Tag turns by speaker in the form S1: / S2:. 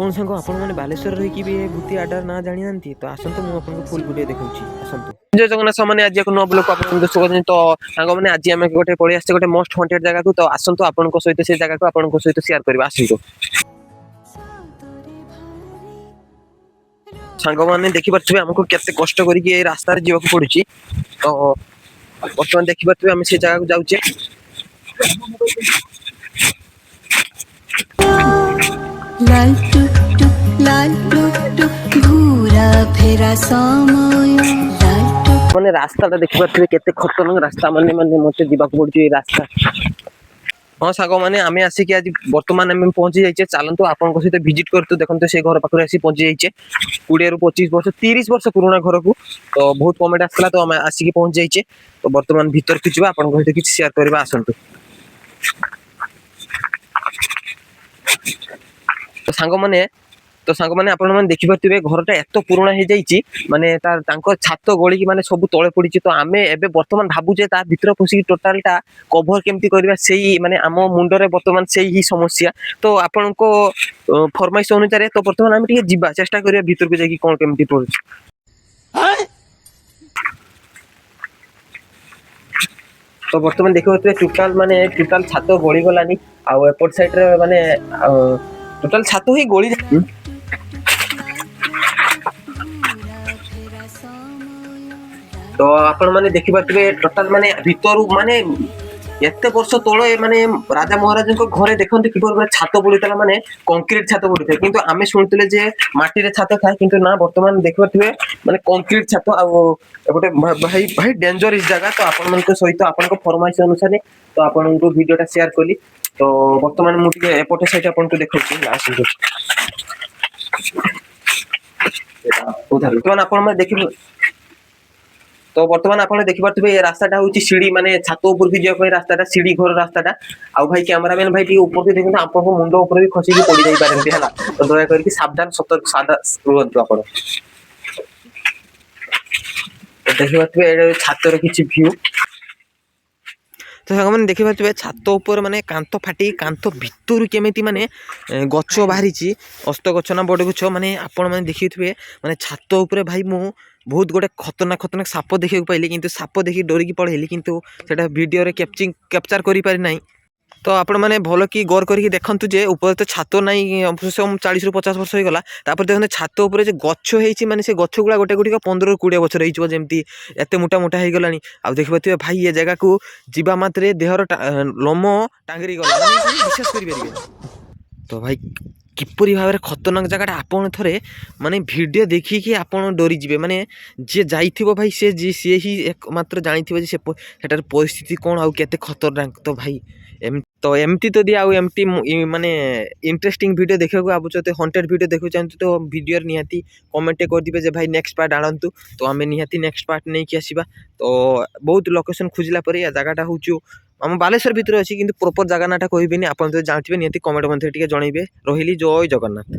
S1: कौन सांग आपण मैंने बालेश्वर रही भी भूति आडार ना जानी ना तो आसतु मुझे फुल वीडियो देखा आसतु जय जगन्नाथ सामने आज एक नुआ ब्लॉग आप देखुन तो सांग मैंने आज आम गोटे पलि आसे गोटे मोस्ट वांटेड जगह को तो आसतु आपण सहित से जगह को आपण सहित शेयर करवा आसतु सांग मैंने देखिपे आमको केते कष्ट करके रास्तार जीवा पड़ी तो बर्तमान देखिपे आम से जगह को जाऊे
S2: लाल टुक टुक लाल टुक टुक घूरा फेरा समय लाल टुक
S1: माने रास्ता देखिपे केते खतरनाक रास्ता माने माने मते जीवा पड़ी रास्ता हाँ सांग मैंने आम आसिक आज बर्तमान आम पहुंची जाइए चलतु आपण सहित भिजिट करतु देखते से घर पाखे आसी पहुंची जाइए 20 ରୁ 25 वर्ष 30 वर्ष पुराना घर को तो बहुत कमेंट आसला तो आम आसिक पहुंची जाइए तो बर्तमान भीतर की जावा आपण सहित किसी शेयर करवा आसतु तो सांग मैंने आपण मैंने देखिपे घरटा एत पुराना हो जाइए माने छात गलिकी माने सब तले पड़ी तो आम एबे बर्तमान भावुचे ता भीतर पशिक टोटालटा कभर केमती करबा सेही माने आम मुंडरे बर्तमान सेही ही समस्या तो आपण को फरमाइश अनुसार तो बर्तमान आम टिके जिबा चेष्टा करिया भीतर को जाकी कोन केमती पड़छ तो बर्तमान देखिपे टोटाल माने टोटाल छात गली गलानी आ एपट साइड रे माने टोटाल छात ही गली तो आपण माने देखि पारथिबे टोटल माने भीतर माने एते वर्ष तळे माने राजा महाराज को घरे देखंते किपर माने छात पड़ीतला माने कंक्रीट छात पड़ीथे किंतु आमे सुनतिले जे माटी रे छात थाए किंतु ना वर्तमान देखि पारथिबे माने कंक्रीट छात आ एबोटे भाई भाई डेंजरस जगह तो आपण मन को सहित आपण को फरमाइश अनुसार तो आपण को वीडियोटा शेयर कली तो वर्तमान मु टिके एपटे साइड आपण को देखौची लास्ट उधर तो आपण में देखि तो बर्तमान आप देखिपे ये रास्ता हूँ सीढ़ी माने छात ऊपर की जाए रास्ता सीढ़ी घर रास्ता आउ भाई कैमरामैन भाई ऊपर देखते आप मुंड ऊपर भी खसिक पड़ जापारे है तो दया करके सावधान सतर्क सादा रुहतु आप देखिपे छातर किसी व्यू तो सांग मैंने देखिपे छात उपर माने कांथ फाटी कांथ भितर केमिति माने गछ बाहरी अस्त गछ ना बड़ गछ माने आपण माने देखिथिबे माने छात उपर भाई मु बहुत गोटे खतरनाक खतरनाक साप देखा पाइली किंतु साप देखी डरिकी पड़ेली किंतु सेटा वीडियो रे कैप्चर करि पारि नाही तो आपण माने भलो कि गौर करके देखंतु जे ऊपर तो छात नाही 40 ରୁ 50 वर्ष हो गला तापर देखंतु छात ऊपर जे गछ हेछि माने से गछ गुला गोटे गुटी 15 ରୁ 20 वर्ष रहिछो जेमती एते मोटा मोटा हे गलानी आ देखबथिबे भाई ये जगह को जीवा मात्रे देहर लोम टांगरी गला माने विश्वास करि परिबे तो भाई किपरि भाव खतरनाक जगह आपन थरे माने वीडियो देखिकी आपन डरी जिवे माने जे जाइथिबो भाई से सी ही एकमात्र जानिथिबो जे सेटार परिस्थिति कोन आ केते खतरनाक तो भाई तो एमती तो दिया एमती माने इंटरेस्टिंग वीडियो देखा को आबुच तो हंटेड वीडियो देखो चाहते तो वीडियो निहाती कमेंट कर दिबे जे भाई नेक्स्ट पार्ट आनंतु तो आमे निहाती नेक्स्ट पार्ट नहीं कि आसीबा तो बहुत लोकेशन खोजिला पर या जगहटा होचु आम बालेश्वर भितर अच्छी कि प्रॉपर जगह नाटा कहबेनी आप जानते निहाती कमेंट मध्य टिके जनइबे रहिली जय जगन्नाथ।